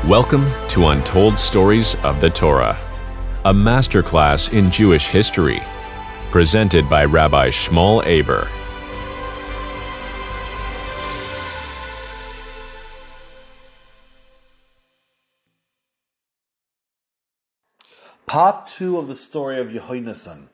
Welcome to Untold Stories of the Torah, a masterclass in Jewish history, presented by Rabbi Shmuel Aber. Part 2 of the story of Yonasan.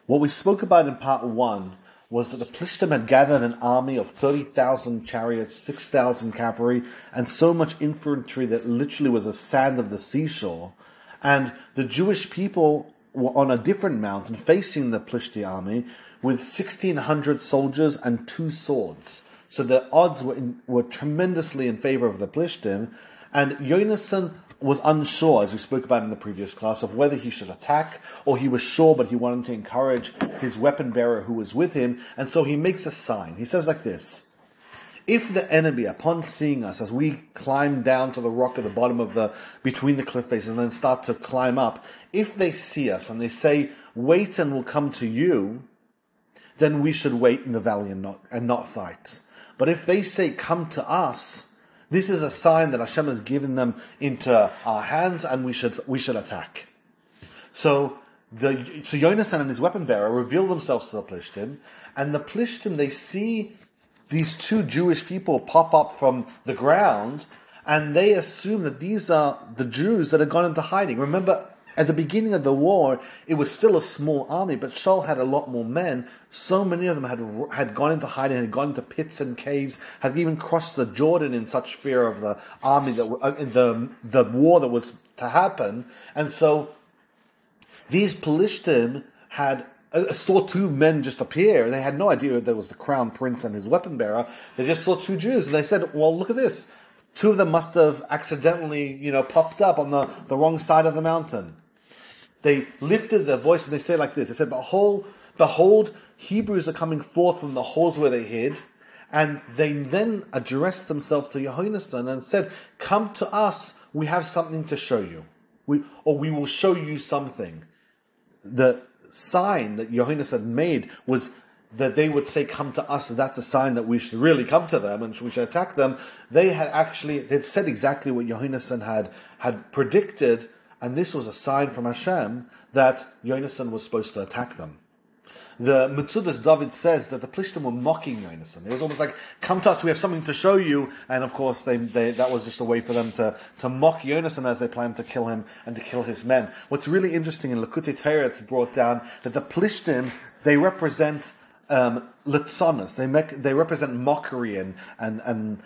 What we spoke about in part 1 was that the Plishtim had gathered an army of 30,000 chariots, 6,000 cavalry, and so much infantry that literally was the sand of the seashore. And the Jewish people were on a different mountain facing the Plishti army with 1,600 soldiers and 2 swords. So the odds were tremendously in favor of the Plishtim, and Yonasan was unsure, as we spoke about in the previous class, of whether he should attack, or he was sure, but he wanted to encourage his weapon bearer who was with him, and so he makes a sign. He says like this: if the enemy, upon seeing us, as we climb down to the rock at the bottom of between the cliff faces and then start to climb up, if they see us and they say, wait and we'll come to you, then we should wait in the valley and not fight. But if they say, come to us, this is a sign that Hashem has given them into our hands, and we should attack. So Yonasan and his weapon bearer reveal themselves to the Plishtim, and the Plishtim, they see these 2 Jewish people pop up from the ground, and they assume that these are the Jews that had gone into hiding. Remember, at the beginning of the war, it was still a small army, but Shaul had a lot more men. So many of them had gone into hiding, had gone into pits and caves, had even crossed the Jordan in such fear of the army the war that was to happen. And so these Plishtim saw 2 men just appear. They had no idea that it was the crown prince and his weapon bearer. They just saw 2 Jews, and they said, well, look at this. 2 of them must have accidentally, popped up on the wrong side of the mountain. They lifted their voice and they said like this. They said, behold, Hebrews are coming forth from the holes where they hid. And they then addressed themselves to Yehonsan and said, come to us, we have something to show you. We will show you something. The sign that Yohanasan made was that they would say, come to us, and that's a sign that we should really come to them and we should attack them. They'd said exactly what Yohanasan had predicted, and this was a sign from Hashem that Yonasan was supposed to attack them. The Metzudas David says that the Plishtim were mocking Yonasan. It was almost like, come to us, we have something to show you. And of course, that was just a way for them to mock Yonasan as they planned to kill him and to kill his men. What's really interesting, in Likutei Torah, it's brought down that the Plishtim, they represent litzonos. They represent mockery and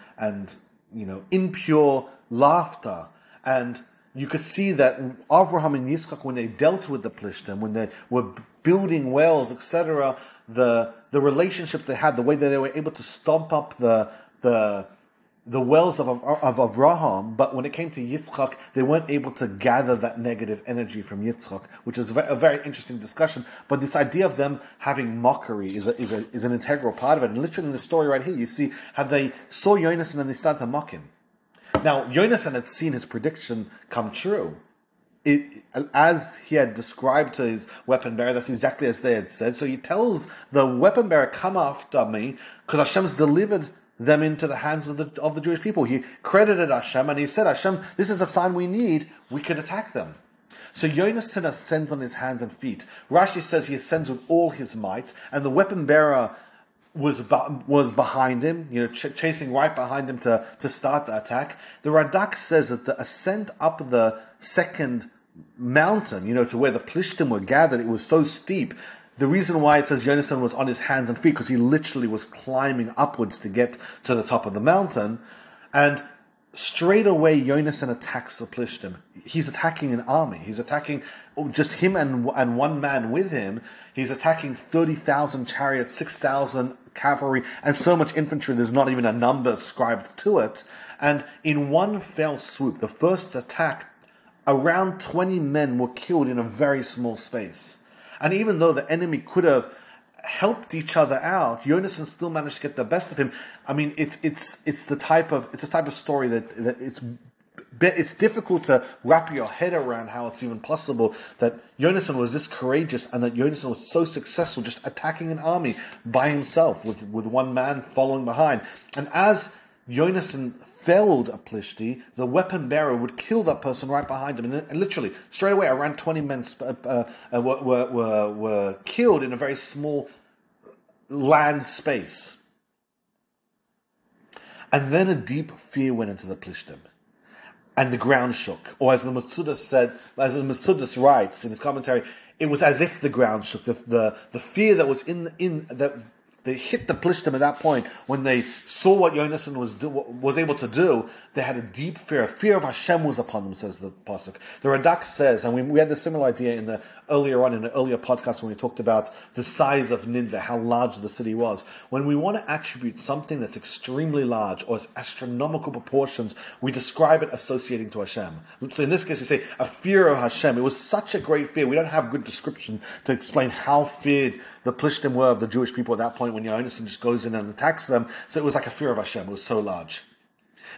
impure laughter. And you could see that Avraham and Yitzchak, when they dealt with the Plishtim, when they were building wells, etc., the relationship they had, the way that they were able to stomp up the wells of Avraham, but when it came to Yitzchak, they weren't able to gather that negative energy from Yitzchak, which is a very interesting discussion. But this idea of them having mockery is an integral part of it. And literally in the story right here, you see how they saw Yonasan and they started to mock him. Now, Yonasan had seen his prediction come true. As he had described to his weapon bearer, that's exactly as they had said. So he tells the weapon bearer, come after me, because Hashem's delivered them into the hands of the Jewish people. He credited Hashem, and he said, Hashem, this is the sign we need, we can attack them. So Yonasan ascends on his hands and feet. Rashi says he ascends with all his might, and the weapon bearer was behind him, chasing right behind him to start the attack. The Radak says that the ascent up the second mountain, to where the Plishtim were gathered, it was so steep. The reason why it says Yonasan was on his hands and feet, because he literally was climbing upwards to get to the top of the mountain. And straight away, Yonasan attacks the Plishtim. He's attacking an army. He's attacking just him and one man with him. He's attacking 30,000 chariots, 6,000 cavalry, and so much infantry, there's not even a number ascribed to it. And in one fell swoop, the first attack, around 20 men were killed in a very small space. And even though the enemy could have helped each other out, Yonasan still managed to get the best of him. I mean, it's the type of story that it's difficult to wrap your head around how it's even possible that Yonasan was this courageous and that Yonasan was so successful just attacking an army by himself with one man following behind. And as Yonasan felled a Plishti, the weapon bearer would kill that person right behind him. And literally, straight away, around 20 men were killed in a very small land space. And then a deep fear went into the Plishtim. And the ground shook. Or as the Metzudas writes in his commentary, it was as if the ground shook. The fear that was that they hit the Plishtim at that point, when they saw what Yonasan was able to do, they had a deep fear. A fear of Hashem was upon them, says the Pasuk. The Radak says, and we had the similar idea in an earlier podcast when we talked about the size of Nineveh, how large the city was. When we want to attribute something that's extremely large or has astronomical proportions, we describe it associating to Hashem. So in this case, we say a fear of Hashem. It was such a great fear. We don't have good description to explain how feared the Plishtim were of the Jewish people at that point when Yonasan just goes in and attacks them. So it was like a fear of Hashem. It was so large.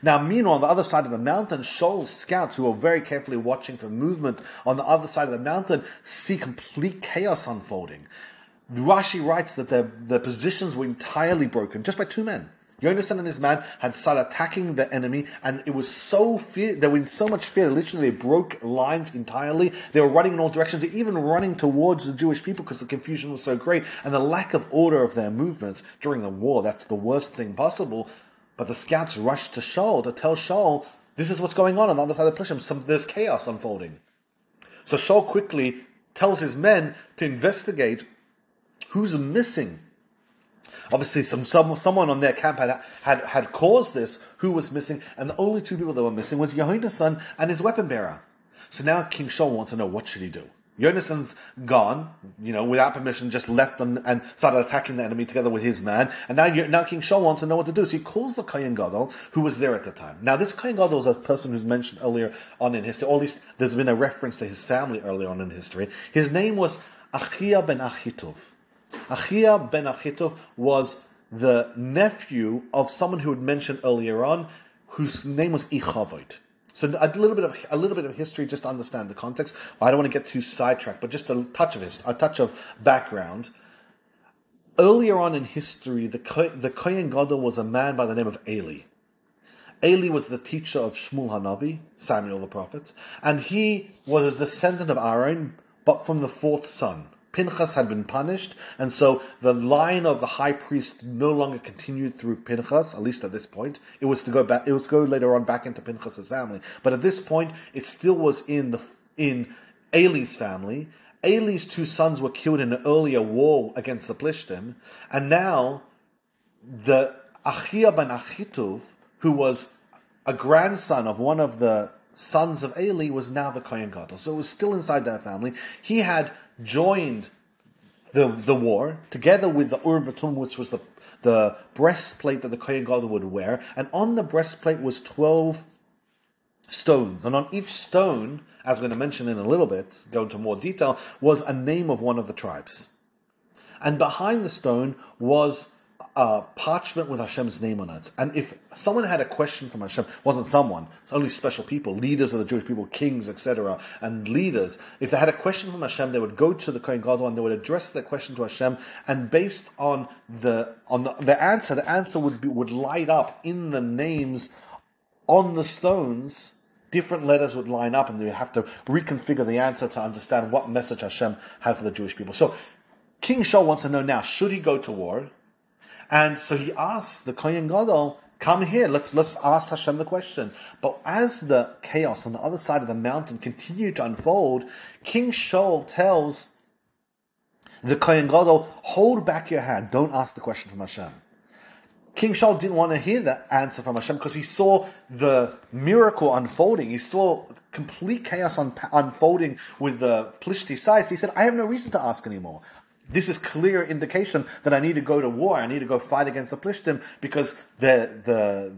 Now, meanwhile, on the other side of the mountain, Shaul's scouts, who are very carefully watching for movement on the other side of the mountain, see complete chaos unfolding. Rashi writes that their positions were entirely broken just by two men. Yonasan and his man had started attacking the enemy, and it was they were in so much fear, literally they broke lines entirely. They were running in all directions, they even running towards the Jewish people because the confusion was so great, and the lack of order of their movements during the war, that's the worst thing possible. But the scouts rushed to Shaul to tell Shaul, this is what's going on the other side of the Plishtim, there's chaos unfolding. So Shaul quickly tells his men to investigate who's missing. Obviously, someone on their camp had caused this, who was missing, and the only two people that were missing was Yehonsan and his weapon bearer. So now King Shaul wants to know, what should he do? Yonasan's gone, without permission, just left them and started attacking the enemy together with his man. And now King Shaul wants to know what to do. So he calls the Kohen Gadol, who was there at the time. Now, this Kohen Gadol was a person who's mentioned earlier on in history, or at least there's been a reference to his family earlier on in history. His name was Achia ben Achitov. Achia ben Achitov was the nephew of someone who had mentioned earlier on, whose name was Ichavod. So a little bit of history just to understand the context. I don't want to get too sidetracked, but just a touch of background. Earlier on in history, the Kohen Gadol was a man by the name of Eli. Eli was the teacher of Shmuel Hanavi, Samuel the prophet, and he was a descendant of Aaron, but from the fourth son. Pinchas had been punished, and so the line of the high priest no longer continued through Pinchas, at least at this point. It was to go back. It was to go later on back into Pinchas's family, but at this point, it still was in Eli's family. Eli's two sons were killed in an earlier war against the Plishtim, and now the Achia ben Achitov, who was a grandson of one of the sons of Eli, was now the Kohen Gadol. So it was still inside their family. He had joined the war together with the Urim VeTumim, which was the breastplate that the Kohen Gadol would wear, and on the breastplate was 12 stones, and on each stone, as we're going to mention in a little bit, go into more detail, was a name of one of the tribes. And behind the stone was a parchment with Hashem's name on it. And if someone had a question from Hashem, wasn't someone, it's only special people, leaders of the Jewish people, kings, etc., and leaders, if they had a question from Hashem, they would go to the Kohen Gadol and they would address their question to Hashem, and based on the answer would light up in the names on the stones. Different letters would line up, and they would have to reconfigure the answer to understand what message Hashem had for the Jewish people. So King Shaul wants to know now, should he go to war? And so he asks the Kohen Gadol, come here, let's ask Hashem the question. But as the chaos on the other side of the mountain continued to unfold, King Shaul tells the Kohen Gadol, hold back your hand, don't ask the question from Hashem. King Shaul didn't want to hear the answer from Hashem because he saw the miracle unfolding. He saw complete chaos unfolding with the Plishti side. So he said, I have no reason to ask anymore. This is clear indication that I need to go to war. I need to go fight against the Plishtim because the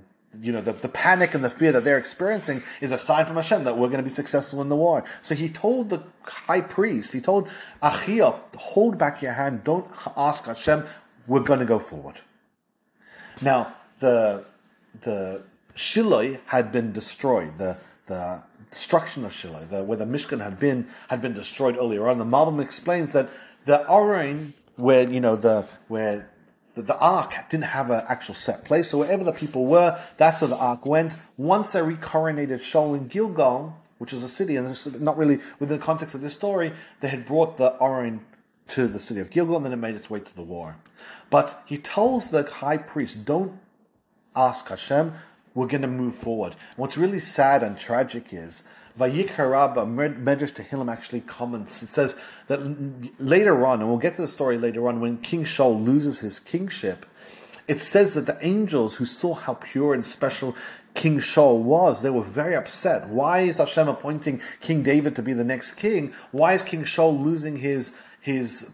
panic and the fear that they're experiencing is a sign from Hashem that we're going to be successful in the war. So he told the high priest, he told Achia, hold back your hand, don't ask Hashem, we're going to go forward. Now, the Shiloh had been destroyed. The destruction of Shiloh, where the Mishkan had been destroyed earlier on. The Malbim explains that the Urim, where the ark didn't have an actual set place, so wherever the people were, that's where the ark went. Once they recoronated Shaul in Gilgal, which is a city, and this is not really within the context of this story, they had brought the Urim to the city of Gilgal, and then it made its way to the war. But he tells the high priest, don't ask Hashem, we're going to move forward. And what's really sad and tragic is, Vayikra Medrash Tehillim actually comments. It says that later on, and we'll get to the story later on, when King Shaul loses his kingship, it says that the angels who saw how pure and special King Shaul was, they were very upset. Why is Hashem appointing King David to be the next king? Why is King Shaul losing his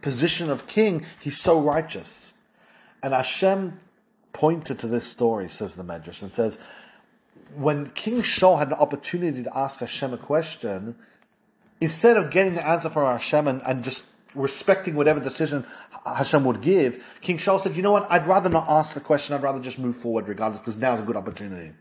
position of king? He's so righteous. And Hashem pointed to this story, says the Medrash, and says, when King Shaul had an opportunity to ask Hashem a question, instead of getting the answer from Hashem and just respecting whatever decision Hashem would give, King Shaul said, you know what, I'd rather not ask the question, I'd rather just move forward regardless, because now's a good opportunity.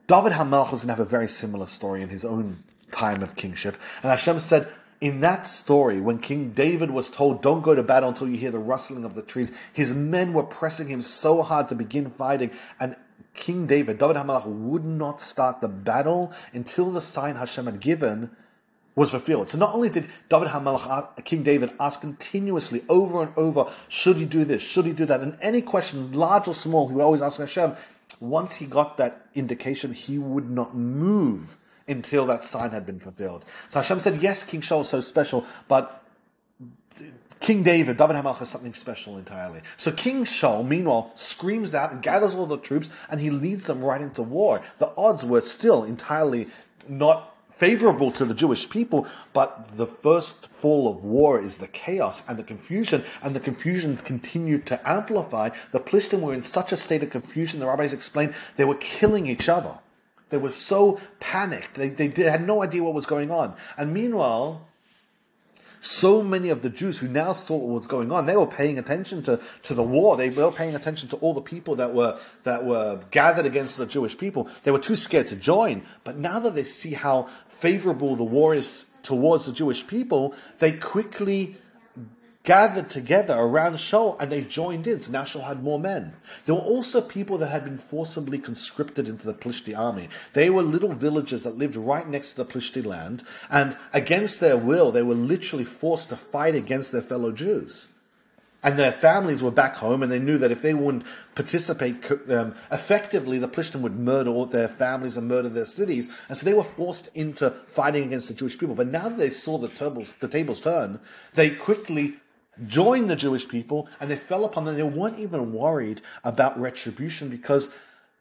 David HaMelech was going to have a very similar story in his own time of kingship, and Hashem said, in that story, when King David was told, don't go to battle until you hear the rustling of the trees, his men were pressing him so hard to begin fighting, and King David HaMelech, would not start the battle until the sign Hashem had given was fulfilled. So not only did David HaMelech, King David, ask continuously over and over, should he do this, should he do that? And any question, large or small, he would always ask Hashem. Once he got that indication, he would not move until that sign had been fulfilled. So Hashem said, yes, King Shaul is so special, but King David HaMelech, is something special entirely. So King Shaul, meanwhile, screams out and gathers all the troops, and he leads them right into war. The odds were still entirely not favorable to the Jewish people, but the first fall of war is the chaos and the confusion continued to amplify. The Plishtim were in such a state of confusion, the rabbis explained, they were killing each other. They were so panicked, they had no idea what was going on. And meanwhile, so many of the Jews who now saw what was going on, they were paying attention to the war. They were paying attention to all the people that were gathered against the Jewish people. They were too scared to join. But now that they see how favorable the war is towards the Jewish people, they quickly gathered together around Shaul and they joined in. So now Shaul had more men. There were also people that had been forcibly conscripted into the Plishti army. They were little villages that lived right next to the Plishti land, and against their will, they were literally forced to fight against their fellow Jews. And their families were back home, and they knew that if they wouldn't participate effectively, the Plishtim would murder all their families and murder their cities. And so they were forced into fighting against the Jewish people. But now that they saw the tables turn, they quickly joined the Jewish people, and they fell upon them. They weren't even worried about retribution, because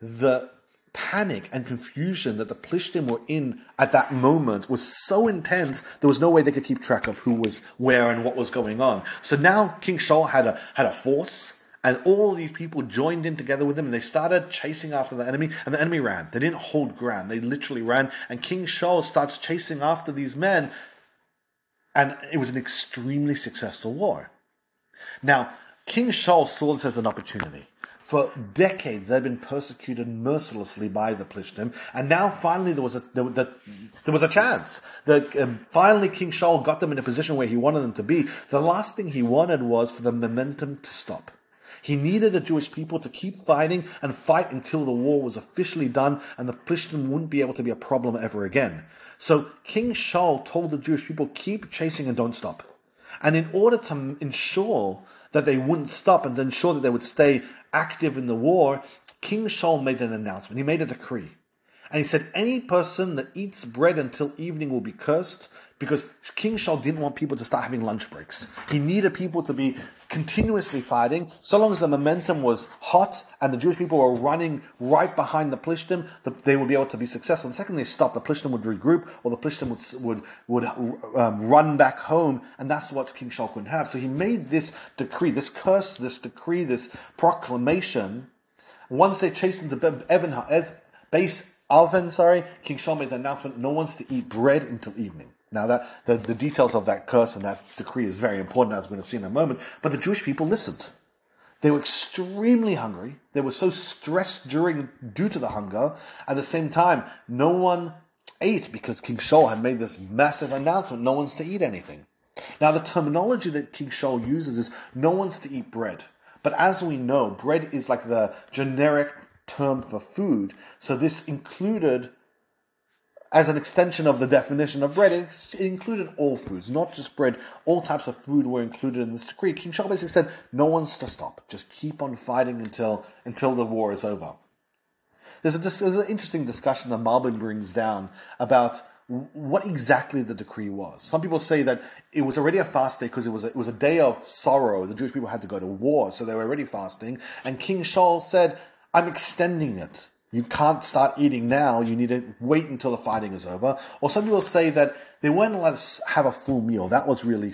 the panic and confusion that the Plishtim were in at that moment was so intense, there was no way they could keep track of who was where and what was going on. So now King Shaul had a force, and all these people joined in together with him, and they started chasing after the enemy, and the enemy ran. They didn't hold ground. They literally ran, and King Shaul starts chasing after these men, and it was an extremely successful war. Now, King Shaul saw this as an opportunity. For decades, they'd been persecuted mercilessly by the Plishtim, and now finally there was a chance. Finally, King Shaul got them in a position where he wanted them to be. The last thing he wanted was for the momentum to stop. He needed the Jewish people to keep fighting and fight until the war was officially done and the Plishtim wouldn't be able to be a problem ever again. So King Shaul told the Jewish people, keep chasing and don't stop. And in order to ensure that they wouldn't stop and to ensure that they would stay active in the war, King Shaul made an announcement. He made a decree. And he said, any person that eats bread until evening will be cursed, because King Shaul didn't want people to start having lunch breaks. He needed people to be continuously fighting. So long as the momentum was hot and the Jewish people were running right behind the Plishtim, they would be able to be successful. The second they stopped, the Plishtim would regroup, or the Plishtim would run back home, and that's what King Shaul couldn't have. So he made this decree, this curse, this decree, this proclamation. Once they chased into base Alvin, King Shaul made the announcement, no one's to eat bread until evening. Now, that the details of that curse and that decree is very important, as we're going to see in a moment. But the Jewish people listened. They were extremely hungry. They were so stressed due to the hunger. At the same time, no one ate because King Shaul had made this massive announcement. No one's to eat anything. Now, the terminology that King Shaul uses is no one's to eat bread. But as we know, bread is like the generic term for food. So this included, as an extension of the definition of bread, it included all foods, not just bread. All types of food were included in this decree. King Shaul basically said, no one's to stop. Just keep on fighting until the war is over. There's an interesting discussion that Malbim brings down about what exactly the decree was. Some people say that it was already a fast day because it was a day of sorrow. The Jewish people had to go to war, so they were already fasting. And King Shaul said, I'm extending it. You can't start eating now. You need to wait until the fighting is over. Or some people say that they weren't allowed to have a full meal. That was really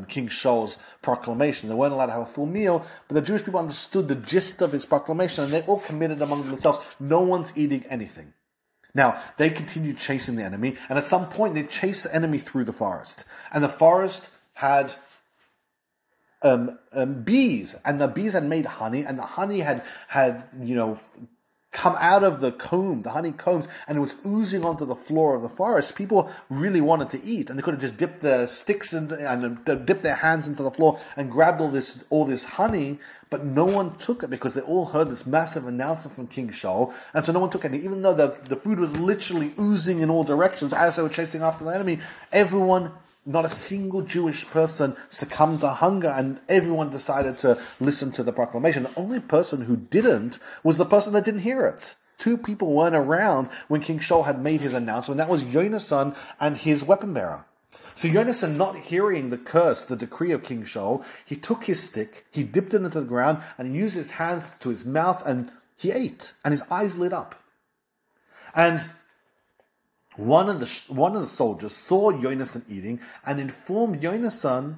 King Shaul's proclamation. They weren't allowed to have a full meal, but the Jewish people understood the gist of his proclamation, and they all committed among themselves, no one's eating anything. Now, they continued chasing the enemy, and at some point they chased the enemy through the forest. And the forest had bees, and the bees had made honey, and the honey had come out of the honeycombs, and it was oozing onto the floor of the forest. People really wanted to eat, and they could have just dipped their sticks and dipped their hands into the floor and grabbed all this honey, but no one took it because they all heard this massive announcement from King Shaul, and so no one took it. Even though the food was literally oozing in all directions as they were chasing after the enemy, everyone, not a single Jewish person, succumbed to hunger, and everyone decided to listen to the proclamation. The only person who didn't was the person that didn't hear it. Two people weren't around when King Shaul had made his announcement. That was Yonasan and his weapon bearer. So Yonasan, not hearing the curse, the decree of King Shaul, he took his stick, he dipped it into the ground, and he used his hands to his mouth, and he ate, and his eyes lit up. And one of the soldiers saw Yonasan eating and informed Yonasan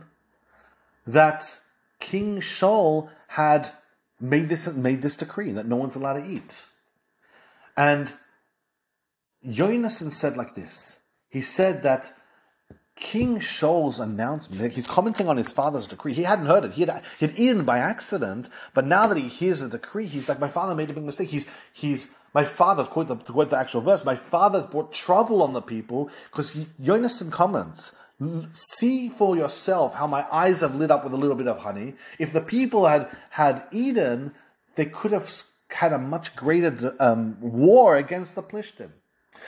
that King Shaul had made this decree that no one's allowed to eat. And Yonasan said like this. He said that King Shaul's announcement, he's commenting on his father's decree. He hadn't heard it. He had eaten by accident, but now that he hears the decree, he's like, my father made a big mistake. My father, to quote the actual verse, my father's brought trouble on the people, because Yonasan comments, see for yourself how my eyes have lit up with a little bit of honey. If the people had eaten, they could have had a much greater war against the Plishtim.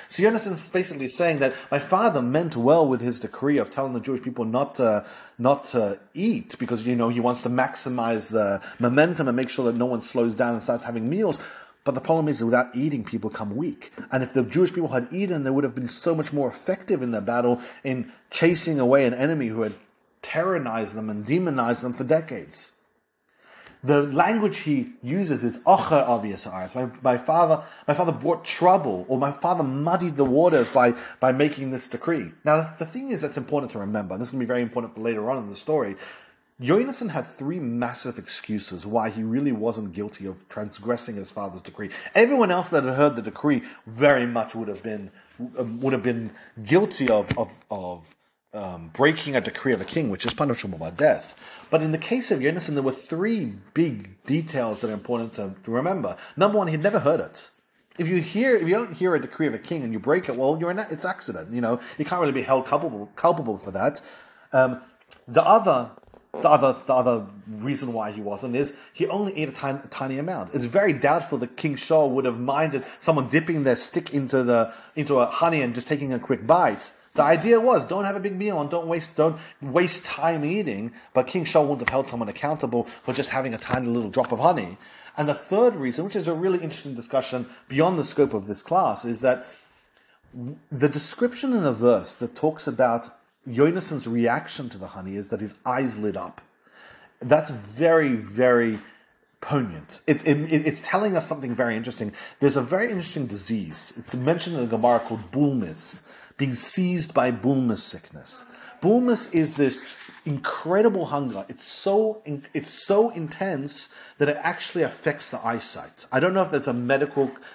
So Yonasan's basically saying that my father meant well with his decree of telling the Jewish people not to eat, because he wants to maximize the momentum and make sure that no one slows down and starts having meals. But the problem is, without eating, people become weak. And if the Jewish people had eaten, they would have been so much more effective in their battle in chasing away an enemy who had terrorized them and demonized them for decades. The language he uses is Ocher Avias Haaretz. My father brought trouble, or my father muddied the waters by making this decree. Now, the thing is that's important to remember, and this is going to be very important for later on in the story. Yonasan had three massive excuses why he really wasn't guilty of transgressing his father's decree. Everyone else that had heard the decree very much would have been guilty of breaking a decree of a king, which is punishable by death. But in the case of Yonasan, there were three big details that are important to remember. Number one, he'd never heard it. If you don't hear a decree of a king and you break it, well, it's accident. You can't really be held culpable for that. The other reason why he wasn't is he only ate a tiny amount. It's very doubtful that King Shaul would have minded someone dipping their stick into a honey and just taking a quick bite. The idea was, don't have a big meal and don't waste time eating. But King Shaul wouldn't have held someone accountable for just having a tiny little drop of honey. And the third reason, which is a really interesting discussion beyond the scope of this class, is that the description in the verse that talks about Yonasan's reaction to the honey is that his eyes lit up. That's very, very poignant. It's telling us something very interesting. There's a very interesting disease. It's mentioned in the Gemara called bulmus, being seized by bulmus sickness. Bulmus is this incredible hunger. It's so intense that it actually affects the eyesight. I don't know if there's a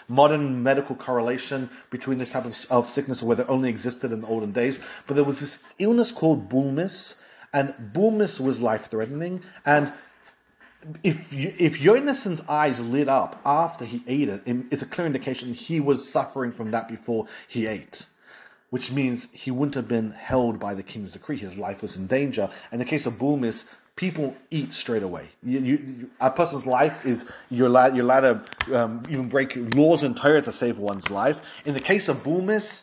modern medical correlation between this type of sickness or whether it only existed in the olden days, but there was this illness called bulmus, and bulmus was life-threatening, and if Yonasan's eyes lit up after he ate it, it's a clear indication he was suffering from that before he ate, which means he wouldn't have been held by the king's decree. His life was in danger. In the case of bulmus, people eat straight away. A person's life is, you're allowed to even break laws in Torah to save one's life. In the case of Bulmis,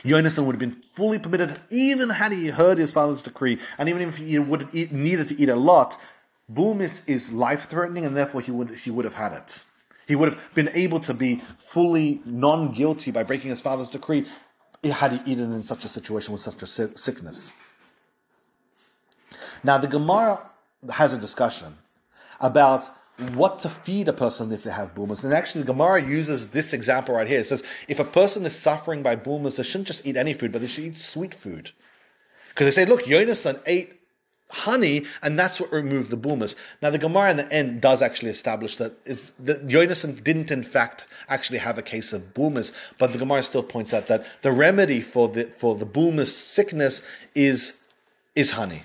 Yonasan would have been fully permitted, even had he heard his father's decree, and even if he would have needed to eat a lot. Bulmis is life-threatening, and therefore he would have had it. He would have been able to be fully non-guilty by breaking his father's decree had he eaten in such a situation with such a sickness. Now, the Gemara has a discussion about what to feed a person if they have bulmus. And actually, the Gemara uses this example right here. It says, if a person is suffering by bulmus, they shouldn't just eat any food, but they should eat sweet food. Because they say, look, Yonasan ate honey, and that's what removed the bulmus. Now, the Gemara in the end does actually establish that Yonasan didn't, in fact, actually have a case of bulmus, but the Gemara still points out that the remedy for the bulmus sickness is honey.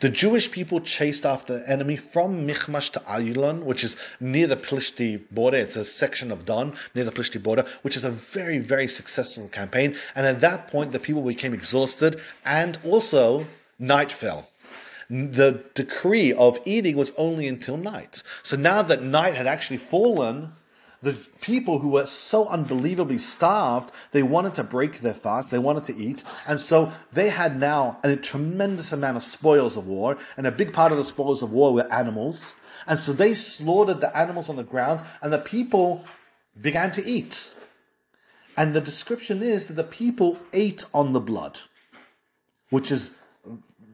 The Jewish people chased after the enemy from Michmash to Ayulon, which is near the Plishti border. It's a section of Don near the Plishti border, which is a very, very successful campaign. And at that point, the people became exhausted, and also night fell. The decree of eating was only until night. So now that night had actually fallen, the people who were so unbelievably starved, they wanted to break their fast, they wanted to eat, and so they had now a tremendous amount of spoils of war, and a big part of the spoils of war were animals, and so they slaughtered the animals on the ground, and the people began to eat. And the description is that the people ate on the blood, which is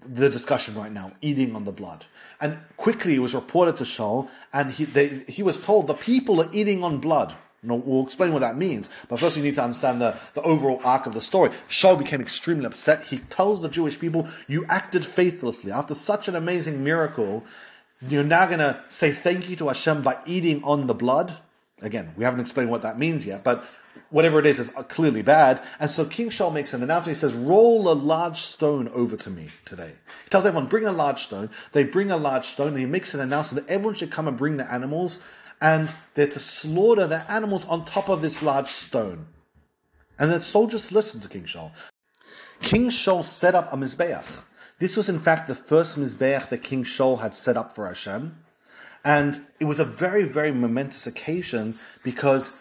the discussion right now, eating on the blood. And quickly it was reported to Shaul, and he was told the people are eating on blood. We'll explain what that means, but first you need to understand the overall arc of the story. Shaul became extremely upset. He tells the Jewish people, you acted faithlessly. After such an amazing miracle, you're now going to say thank you to Hashem by eating on the blood? Again, we haven't explained what that means yet, but whatever it is clearly bad. And so King Shaul makes an announcement. He says, roll a large stone over to me today. He tells everyone, bring a large stone. They bring a large stone, and he makes an announcement that everyone should come and bring the animals, and they're to slaughter the animals on top of this large stone. And the soldiers listened to King Shaul. King Shaul set up a Mizbeach. This was in fact the first Mizbeach that King Shaul had set up for Hashem. And it was a very, very momentous occasion because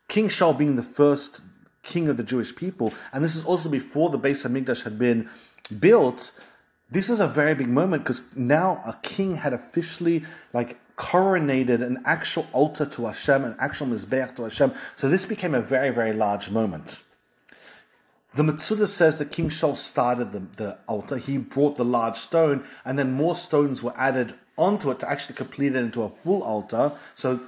King Shaul being the first king of the Jewish people, and this is also before the Beis HaMikdash had been built, this is a very big moment because now a king had officially coronated an actual altar to Hashem, an actual Mizbeach to Hashem. So this became a very, very large moment. The Metzudah says that King Shaul started the altar. He brought the large stone, and then more stones were added onto it to actually complete it into a full altar. So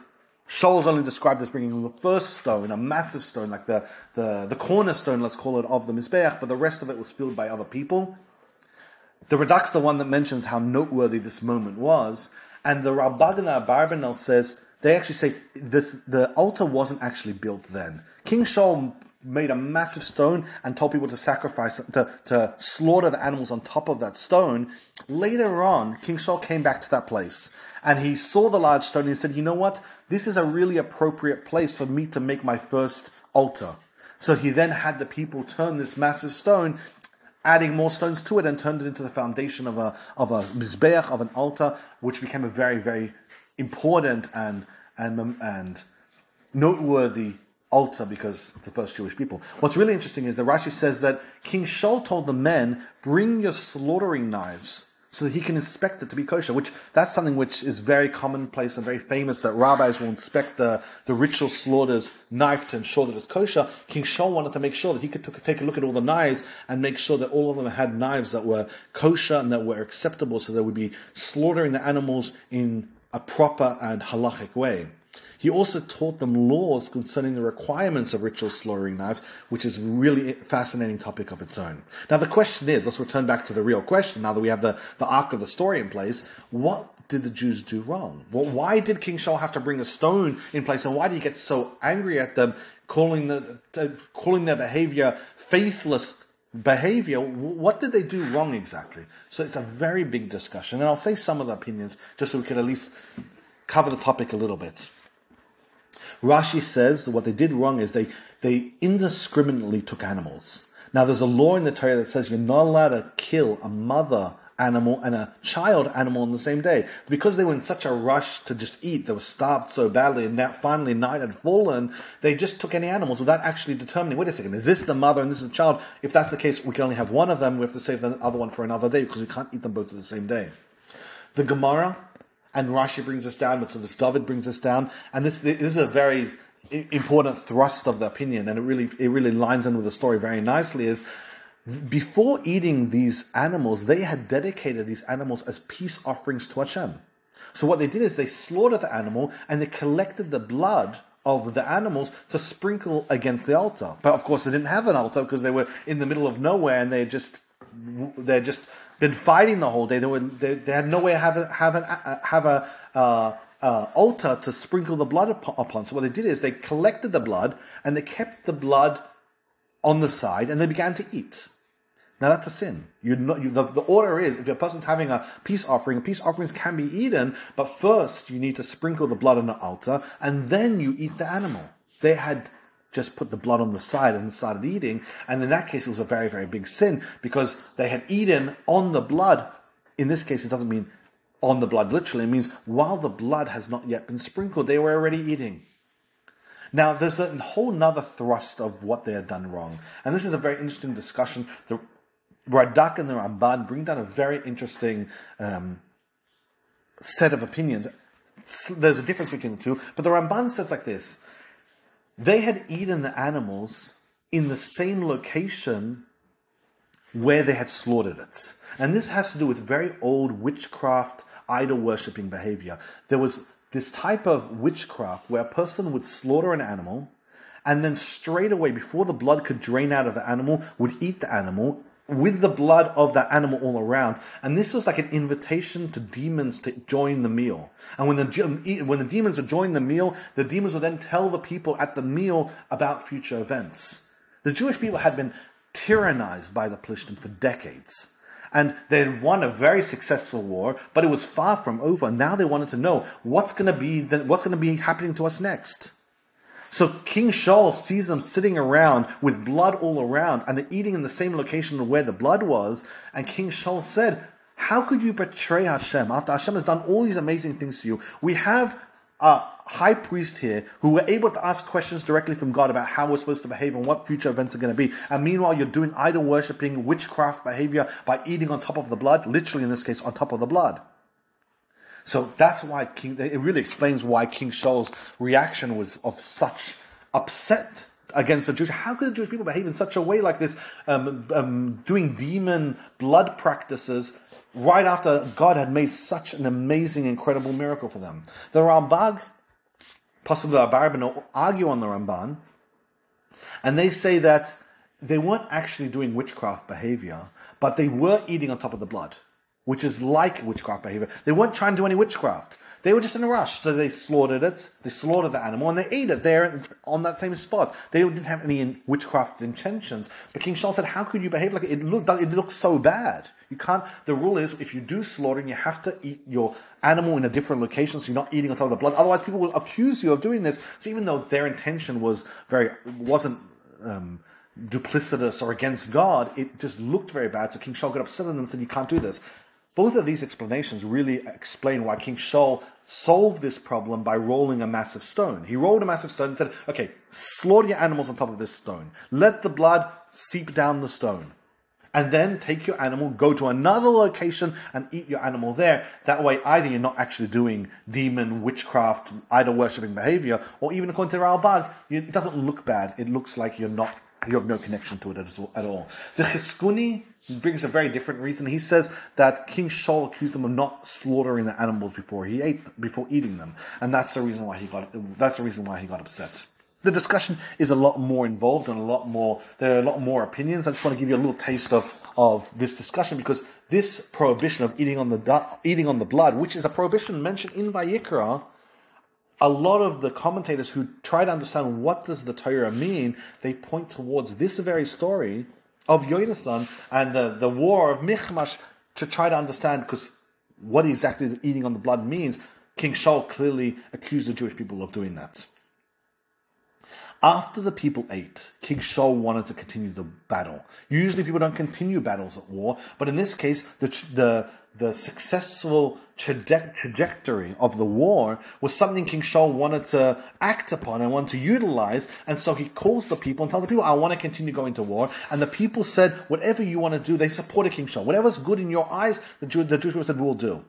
Shaul is only described as bringing the first stone, a massive stone, like the cornerstone, let's call it, of the Mizbeach, but the rest of it was filled by other people. The Radak's the one that mentions how noteworthy this moment was, and the Rabbanah Abarbanel says, they actually say the altar wasn't actually built then. King Shaul made a massive stone and told people to sacrifice, to slaughter the animals on top of that stone. Later on, King Shaul came back to that place, and he saw the large stone, and he said, you know what? This is a really appropriate place for me to make my first altar. So he then had the people turn this massive stone, adding more stones to it, and turned it into the foundation of a mizbeach, of an altar, which became a very, very important and noteworthy altar because the first Jewish people. What's really interesting is that Rashi says that King Shaul told the men, bring your slaughtering knives so that he can inspect it to be kosher, which that's something which is very commonplace and very famous, that rabbis will inspect the ritual slaughter's knife to ensure that it's kosher. King Shaul wanted to make sure that he could take a look at all the knives and make sure that all of them had knives that were kosher and that were acceptable, so they would be slaughtering the animals in a proper and halachic way. He also taught them laws concerning the requirements of ritual slaughtering knives, which is really a fascinating topic of its own. Now the question is, let's return back to the real question, now that we have the arc of the story in place, what did the Jews do wrong? Well, why did King Shaul have to bring a stone in place, and why did he get so angry at them, calling their behavior faithless behavior? What did they do wrong exactly? So it's a very big discussion, and I'll say some of the opinions just so we could at least cover the topic a little bit. Rashi says that what they did wrong is they indiscriminately took animals. Now there's a law in the Torah that says you're not allowed to kill a mother animal and a child animal on the same day. Because they were in such a rush to just eat, they were starved so badly, and now finally night had fallen, they just took any animals without actually determining, wait a second, is this the mother and this is the child? If that's the case, we can only have one of them, we have to save the other one for another day, because we can't eat them both at the same day. The Gemara and Rashi brings us down, but so this David brings us down, and this is a very important thrust of the opinion, and it really lines in with the story very nicely, is before eating these animals, they had dedicated these animals as peace offerings to Hashem. So what they did is they slaughtered the animal and they collected the blood of the animals to sprinkle against the altar. But of course they didn't have an altar because they were in the middle of nowhere and they'd just been fighting the whole day. They had no way to have a altar to sprinkle the blood upon. So what they did is they collected the blood and they kept the blood on the side and they began to eat. Now that's a sin. The order is, if a person's having a peace offering, peace offerings can be eaten, but first you need to sprinkle the blood on the altar, and then you eat the animal. They had just put the blood on the side and started eating, and in that case it was a very, very big sin, because they had eaten on the blood. In this case, it doesn't mean on the blood literally, it means while the blood has not yet been sprinkled, they were already eating. Now, there's a whole nother thrust of what they had done wrong, and this is a very interesting discussion. The Radak and the Ramban bring down a very interesting set of opinions. There's a difference between the two, but the Ramban says like this: they had eaten the animals in the same location where they had slaughtered it. And this has to do with very old witchcraft, idol-worshipping behavior. There was this type of witchcraft where a person would slaughter an animal and then straight away, before the blood could drain out of the animal, would eat the animal with the blood of that animal all around. And this was like an invitation to demons to join the meal. And when the demons would join the meal, the demons would then tell the people at the meal about future events. The Jewish people had been tyrannized by the Plishtim for decades. And they had won a very successful war, but it was far from over. And now they wanted to know what's going to be happening to us next. So King Shaul sees them sitting around with blood all around, and they're eating in the same location where the blood was. And King Shaul said, how could you betray Hashem after Hashem has done all these amazing things to you? We have a high priest here who were able to ask questions directly from God about how we're supposed to behave and what future events are going to be. And meanwhile, you're doing idol-worshipping, witchcraft behavior by eating on top of the blood, literally in this case, on top of the blood. So that's why it really explains why King Shaul's reaction was of such upset against the Jews. How could the Jewish people behave in such a way like this, doing demon blood practices right after God had made such an amazing, incredible miracle for them? The Rambag, possibly the Abarban, argue on the Ramban, and they say that they weren't actually doing witchcraft behavior, but they were eating on top of the blood, which is like witchcraft behavior. They weren't trying to do any witchcraft. They were just in a rush. So they slaughtered it, they slaughtered the animal, and they ate it there on that same spot. They didn't have any witchcraft intentions. But King Shaul said, how could you behave like it? It looks so bad. You can't. The rule is, if you do slaughtering, you have to eat your animal in a different location, so you're not eating on top of the blood. Otherwise, people will accuse you of doing this. So even though their intention wasn't duplicitous or against God, it just looked very bad. So King Shaul got upset at them and said, you can't do this. Both of these explanations really explain why King Shaul solved this problem by rolling a massive stone. He rolled a massive stone and said, okay, slaughter your animals on top of this stone. Let the blood seep down the stone. And then take your animal, go to another location and eat your animal there. That way, either you're not actually doing demon, witchcraft, idol-worshipping behavior, or even according to Rambag, it doesn't look bad. It looks like you have no connection to it at all. The Chizkuni brings a very different reason. He says that King Shaul accused him of not slaughtering the animals before eating them, and that's the reason why he got upset. The discussion is a lot more involved and there are a lot more opinions. I just want to give you a little taste of this discussion, because this prohibition of eating on the blood, which is a prohibition mentioned in Vayikra, a lot of the commentators who try to understand what does the Torah mean, they point towards this very story of Yonasan and the war of Michmash to try to understand, because what exactly eating on the blood means. King Shaul clearly accused the Jewish people of doing that. After the people ate, King Shaul wanted to continue the battle. Usually people don't continue battles at war, but in this case, the successful trajectory of the war was something King Shaul wanted to act upon and wanted to utilize, and so he calls the people and tells the people, I want to continue going to war, and the people said, whatever you want to do, they supported King Shaul. Whatever's good in your eyes, the Jewish people said, we'll do.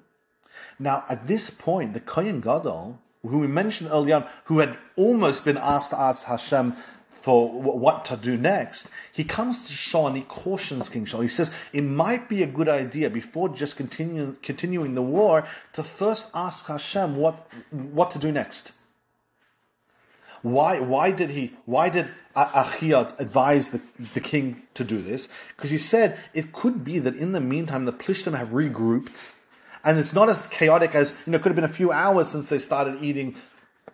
Now, at this point, the Kohen Gadol, who we mentioned earlier on, who had almost been asked to ask Hashem for what to do next, he comes to Shaul and he cautions King Shaul. He says, it might be a good idea, before just continuing the war, to first ask Hashem what to do next. Why did Achia advise the king to do this? Because he said it could be that in the meantime the Plishtim have regrouped, and it's not as chaotic as, it could have been a few hours since they started eating.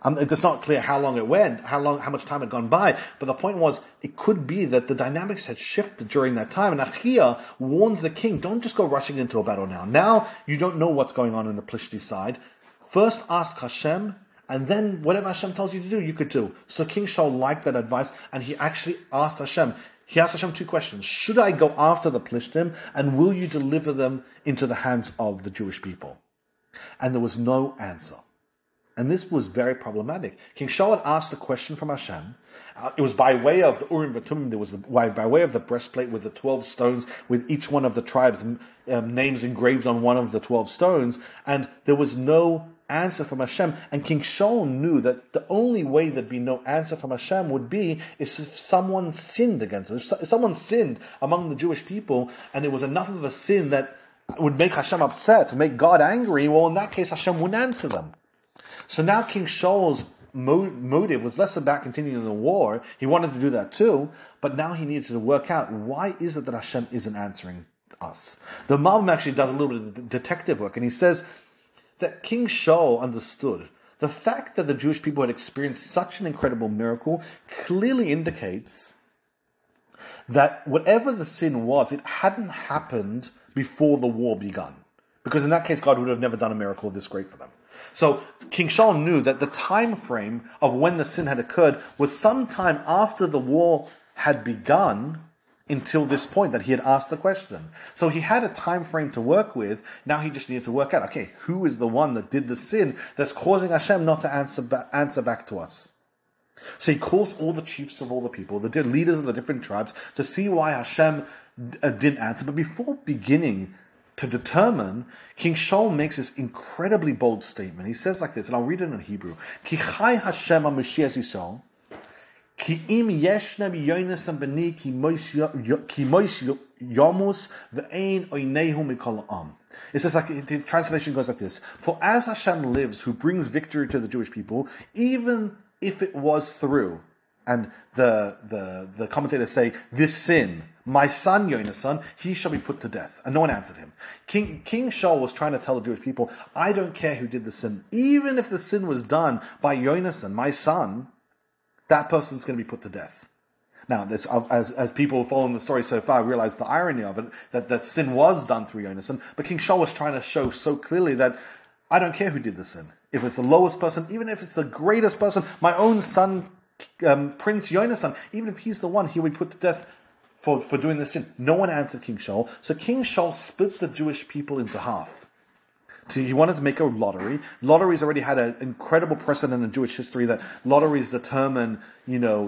It's not clear how long it went, how much time had gone by. But the point was, it could be that the dynamics had shifted during that time. And Achia warns the king, don't just go rushing into a battle now. Now you don't know what's going on in the Plishti side. First ask Hashem, and then whatever Hashem tells you to do, you could do. So King Shaul liked that advice, and he actually asked Hashem. He asked Hashem two questions. Should I go after the Plishtim, and will you deliver them into the hands of the Jewish people? And there was no answer. And this was very problematic. King Shaul had asked a question from Hashem. It was by way of the Urim VeTumim. There was by way of the breastplate with the 12 stones, with each one of the tribes' names engraved on one of the 12 stones. And there was no answer from Hashem. And King Shaul knew that the only way there'd be no answer from Hashem would be if someone sinned against him. If someone sinned among the Jewish people, and it was enough of a sin that would make Hashem upset, make God angry, well, in that case, Hashem wouldn't answer them. So now King Shaul's motive was less about continuing the war. He wanted to do that too, but now he needed to work out, why is it that Hashem isn't answering us? The Malbim actually does a little bit of detective work, and he says that King Shaul understood the fact that the Jewish people had experienced such an incredible miracle clearly indicates that whatever the sin was, it hadn't happened before the war begun. Because in that case, God would have never done a miracle this great for them. So King Shaul knew that the time frame of when the sin had occurred was sometime after the war had begun until this point that he had asked the question. So he had a time frame to work with. Now he just needed to work out, okay, who is the one that did the sin that's causing Hashem not to answer back to us? So he calls all the chiefs of all the people, the leaders of the different tribes, to see why Hashem didn't answer. But before beginning to determine, King Shaul makes this incredibly bold statement. He says like this, and I'll read it in Hebrew. Ki chai Hashem ha-Mashiach Yisrael, ki im yeshna Yonasan b'ni ki mois yomus v'ein oinehu mikol am. It says, like, the translation goes like this: for as Hashem lives, who brings victory to the Jewish people, even if it was through, and the commentators say, this sin, my son Yonasan, he shall be put to death. And no one answered him. King Shaul was trying to tell the Jewish people, I don't care who did the sin. Even if the sin was done by Yonasan, my son, that person's going to be put to death. Now, this, as people following the story so far realize the irony of it, that sin was done through Yonasan, but King Shaul was trying to show so clearly that I don't care who did the sin. If it's the lowest person, even if it's the greatest person, my own son, Prince Yonasan, even if he's the one, he would be put to death for doing this sin. No one answered King Shaul. So King Shaul split the Jewish people into half. So he wanted to make a lottery. Lotteries already had an incredible precedent in Jewish history that lotteries determine,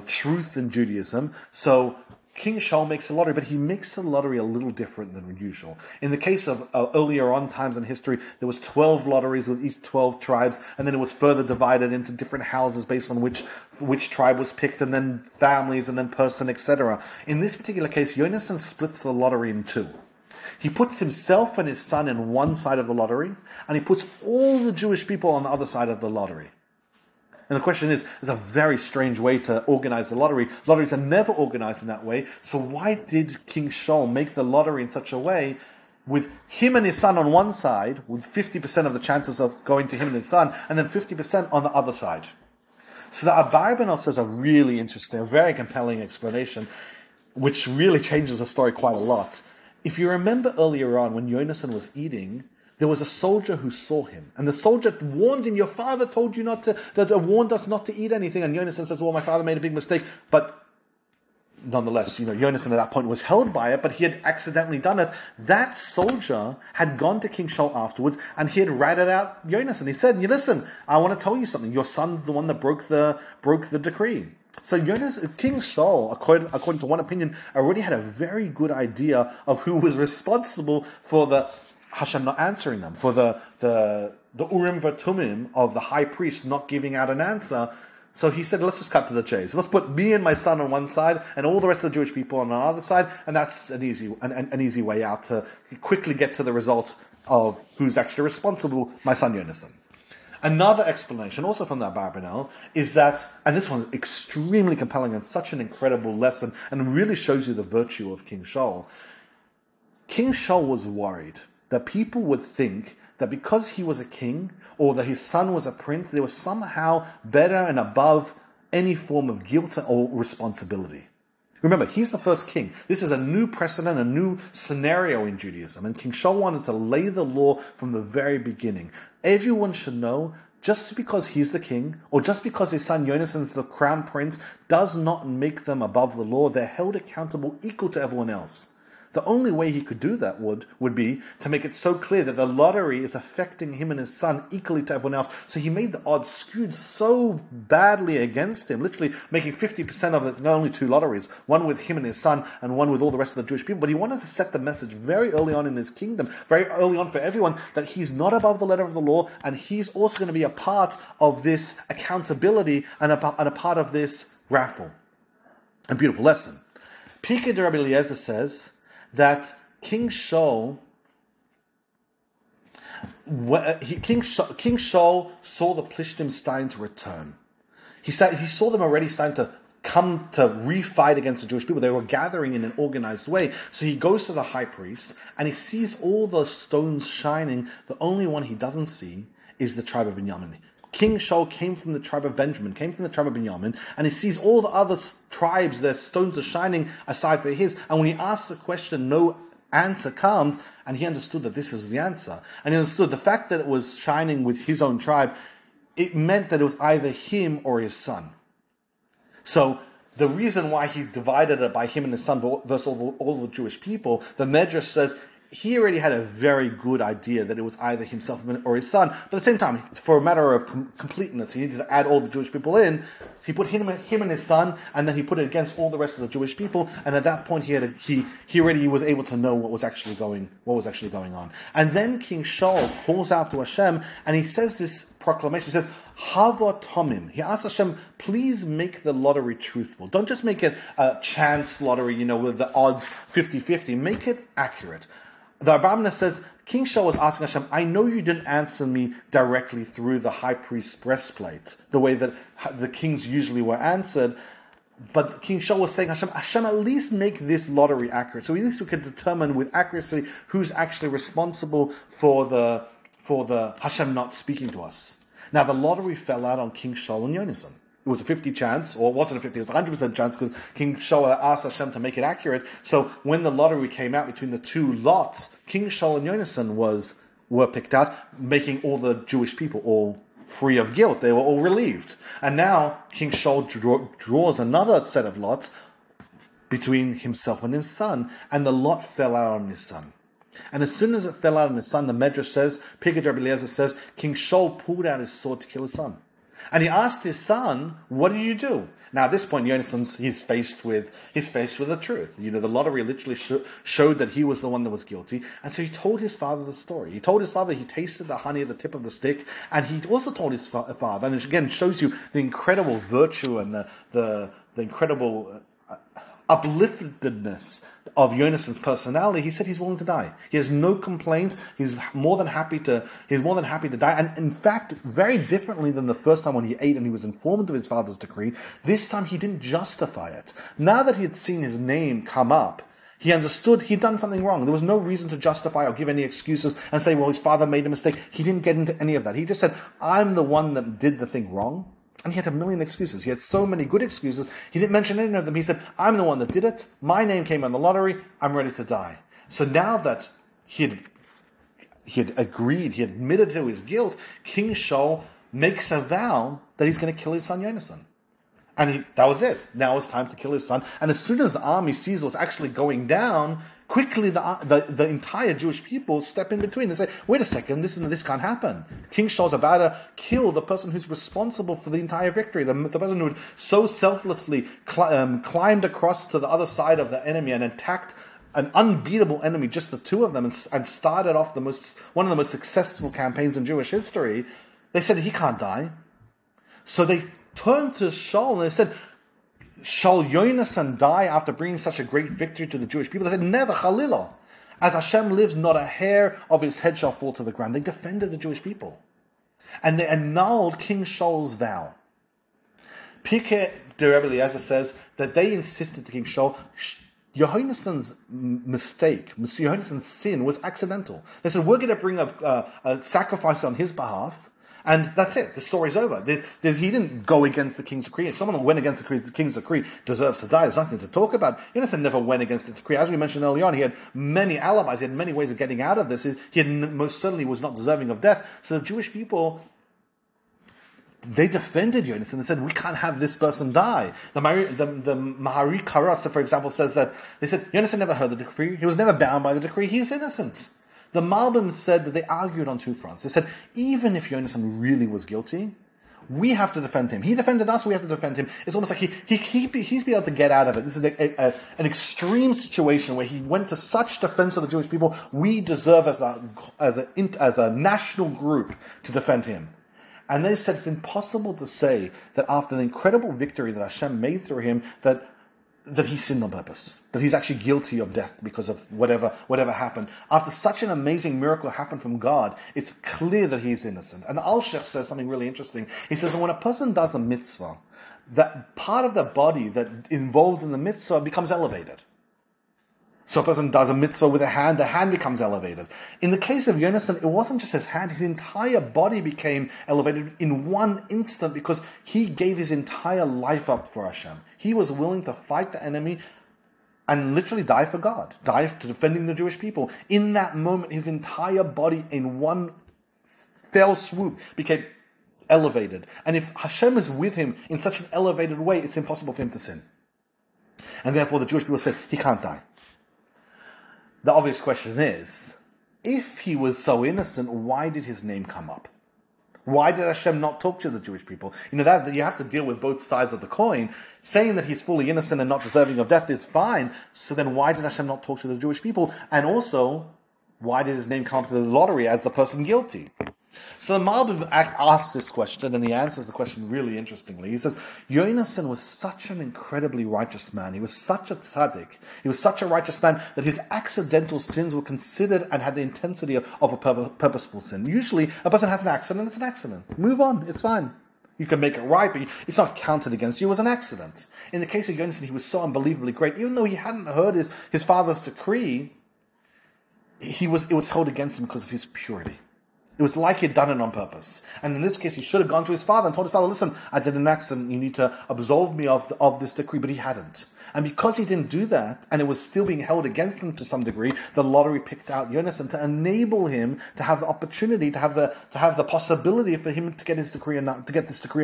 truth in Judaism. So King Shaul makes a lottery, but he makes the lottery a little different than usual. In the case of earlier on times in history, there was 12 lotteries with each 12 tribes, and then it was further divided into different houses based on which tribe was picked, and then families, and then person, etc. In this particular case, Yonasan splits the lottery in two. He puts himself and his son in one side of the lottery, and he puts all the Jewish people on the other side of the lottery. And the question is, it's a very strange way to organize the lottery. Lotteries are never organized in that way. So why did King Shaul make the lottery in such a way with him and his son on one side, with 50% of the chances of going to him and his son, and then 50% on the other side? So the Abarbanel says a really interesting, a very compelling explanation, which really changes the story quite a lot. If you remember earlier on, when Yonasan was eating, there was a soldier who saw him, and the soldier warned him, your father told you warned us not to eat anything. And Yonasan says, well, my father made a big mistake. But nonetheless, Yonasan at that point was held by it, but he had accidentally done it. That soldier had gone to King Shaul afterwards, and he had ratted out Yonasan. He said, listen, I want to tell you something. Your son's the one that broke the decree. So King Shaul, according to one opinion, already had a very good idea of who was responsible for the Hashem not answering them, for the Urim VeTumim of the high priest not giving out an answer. So he said, let's just cut to the chase. Let's put me and my son on one side and all the rest of the Jewish people on the other side, and that's an easy way out to quickly get to the results of who's actually responsible, my son Yonasan. Another explanation, also from that Barbanel, is that, and this one is extremely compelling and such an incredible lesson, and really shows you the virtue of King Shaul. King Shaul was worried that people would think that because he was a king, or that his son was a prince, they were somehow better and above any form of guilt or responsibility. Remember, he's the first king. This is a new precedent, a new scenario in Judaism. And King Shaul wanted to lay the law from the very beginning. Everyone should know, just because he's the king, or just because his son Yonasan is the crown prince, does not make them above the law. They're held accountable equal to everyone else. The only way he could do that would be to make it so clear that the lottery is affecting him and his son equally to everyone else. So he made the odds skewed so badly against him, literally making 50% of it, not only two lotteries, one with him and his son and one with all the rest of the Jewish people. But he wanted to set the message very early on in his kingdom, very early on for everyone, that he's not above the letter of the law, and he's also going to be a part of this accountability and a part of this raffle. A beautiful lesson. Pika de Rabbi Eliezer says that King Shaul saw the Plishtim starting to return. He saw them already starting to come to refight against the Jewish people. They were gathering in an organized way. So he goes to the high priest and he sees all the stones shining. The only one he doesn't see is the tribe of Benjamin. King Shaul came from the tribe of Benjamin, and he sees all the other tribes, their stones are shining aside for his. And when he asks the question, no answer comes, and he understood that this was the answer. And he understood the fact that it was shining with his own tribe, it meant that it was either him or his son. So the reason why he divided it by him and his son versus all the Jewish people, the Medrash says, he already had a very good idea that it was either himself or his son. But at the same time, for a matter of completeness, he needed to add all the Jewish people in. He put him and his son, and then he put it against all the rest of the Jewish people. And at that point, he already was able to know what was actually going on. And then King Shaul calls out to Hashem, and he says this proclamation. He says, Hava Tomim. He asks Hashem, please make the lottery truthful. Don't just make it a chance lottery, with the odds 50-50. Make it accurate. The Abraham says, King Shaul was asking Hashem, I know you didn't answer me directly through the high priest's breastplate, the way that the kings usually were answered. But King Shaul was saying, Hashem, at least make this lottery accurate. So at least we can determine with accuracy who's actually responsible for the Hashem not speaking to us. Now, the lottery fell out on King Shaul and Yonasan. It was a 50 chance, or it wasn't a 50, it was a 100% chance, because King Shaul asked Hashem to make it accurate. So when the lottery came out between the two lots, King Shaul and Yonasan were picked out, making all the Jewish people all free of guilt. They were all relieved. And now King Shaul draws another set of lots between himself and his son, and the lot fell out on his son. And as soon as it fell out on his son, the Medrash says, Pika Rabbi Eliezer says, King Shaul pulled out his sword to kill his son. And he asked his son, what did you do? Now at this point, Yonasan, he's faced with the truth. The lottery literally showed that he was the one that was guilty. And so he told his father the story. He told his father he tasted the honey at the tip of the stick. And he also told his father, and it again shows you the incredible virtue and the incredible upliftedness of Yonasan's personality. He said he's willing to die. He has no complaints. He's more than happy to die. And in fact, very differently than the first time when he ate and he was informed of his father's decree, this time he didn't justify it. Now that he had seen his name come up, he understood he'd done something wrong. There was no reason to justify or give any excuses and say, well, his father made a mistake. He didn't get into any of that. He just said, I'm the one that did the thing wrong. And he had a million excuses. He had so many good excuses. He didn't mention any of them. He said, I'm the one that did it. My name came on the lottery. I'm ready to die. So now that he had agreed, he admitted to his guilt, King Shaul makes a vow that he's going to kill his son Yonasan. And that was it. Now it's time to kill his son. And as soon as the army sees what's actually going down, quickly the entire Jewish people step in between. They say, wait a second, this can't happen. King Shaul's about to kill the person who's responsible for the entire victory, the person who had so selflessly climbed across to the other side of the enemy and attacked an unbeatable enemy, just the two of them, and started off one of the most successful campaigns in Jewish history. They said, he can't die. So they turned to Shaul and they said, shall Yonasan die after bringing such a great victory to the Jewish people? They said, never, Chalilah. As Hashem lives, not a hair of his head shall fall to the ground. They defended the Jewish people. And they annulled King Shaul's vow. Pirkei de Rebbe Eliezer says that they insisted to King Shaul, Yehonasan's mistake, Yehonasan's sin was accidental. They said, we're going to bring a sacrifice on his behalf, and that's it. The story's over. He didn't go against the king's decree. If someone went against the king's decree deserves to die, there's nothing to talk about. Yonasan never went against the decree. As we mentioned earlier on, he had many alibis. He had many ways of getting out of this. He most certainly was not deserving of death. So the Jewish people, they defended Yonasan and said, we can't have this person die. The Mahari Karas, for example, says that they said, Yonasan never heard the decree. He was never bound by the decree. He's innocent. The Malbim said that they argued on two fronts. They said, even if Yonasan really was guilty, we have to defend him. He defended us, we have to defend him. It's almost like he's been able to get out of it. This is an extreme situation where he went to such defense of the Jewish people. We deserve as a national group to defend him. And they said it's impossible to say that after the incredible victory that Hashem made through him, that he sinned on purpose, that he's actually guilty of death because of whatever happened. After such an amazing miracle happened from God, it's clear that he's innocent. And Al-Sheikh says something really interesting. He says that when a person does a mitzvah, that part of the body that involved in the mitzvah becomes elevated. So a person does a mitzvah with the hand becomes elevated. In the case of Yonasan, it wasn't just his hand, his entire body became elevated in one instant because he gave his entire life up for Hashem. He was willing to fight the enemy and literally die for God, die to defending the Jewish people. In that moment, his entire body in one fell swoop became elevated. And if Hashem is with him in such an elevated way, it's impossible for him to sin. And therefore the Jewish people said, he can't die. The obvious question is, if he was so innocent, why did his name come up? Why did Hashem not talk to the Jewish people? That you have to deal with both sides of the coin. Saying that he's fully innocent and not deserving of death is fine. So then why did Hashem not talk to the Jewish people? And also, why did his name come up to the lottery as the person guilty? So the Malbim asks this question, and he answers the question really interestingly. He says, Yonasan was such an incredibly righteous man. He was such a tzaddik. He was such a righteous man that his accidental sins were considered and had the intensity of a purposeful sin. Usually, a person has an accident, it's an accident. Move on, it's fine. You can make it right, but it's not counted against you. It was an accident. In the case of Yonasan, he was so unbelievably great. Even though he hadn't heard his father's decree, it was held against him because of his purity. It was like he'd done it on purpose. And in this case, he should have gone to his father and told his father, listen, I did an accident, you need to absolve me of this decree, but he hadn't. And because he didn't do that, and it was still being held against him to some degree, the lottery picked out Yonasan to enable him to have the opportunity, to have the possibility for him to get this decree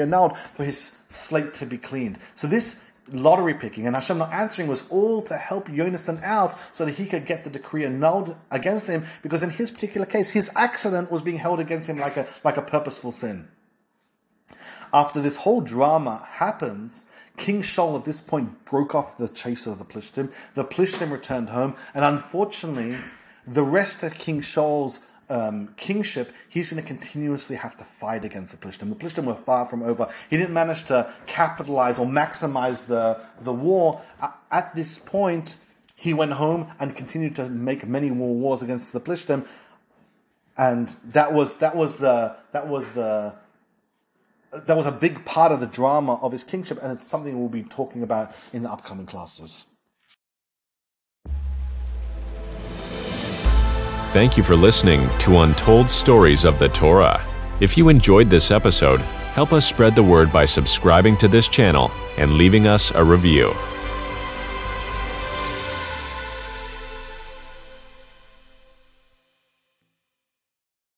annulled, for his slate to be cleaned. So this lottery picking and Hashem not answering was all to help Yonasan out so that he could get the decree annulled against him, because in his particular case, his accident was being held against him like a purposeful sin. After this whole drama happens, King Shaul at this point broke off the chase of the Plishtim. The Plishtim returned home, and unfortunately, the rest of King Shaul's kingship, he's going to continuously have to fight against the Plishtim. The Plishtim were far from over. He didn't manage to capitalize or maximize the war. At this point, he went home and continued to make many more wars against the Plishtim, and that was a big part of the drama of his kingship, and it's something we'll be talking about in the upcoming classes. Thank you for listening to Untold Stories of the Torah. If you enjoyed this episode, help us spread the word by subscribing to this channel and leaving us a review.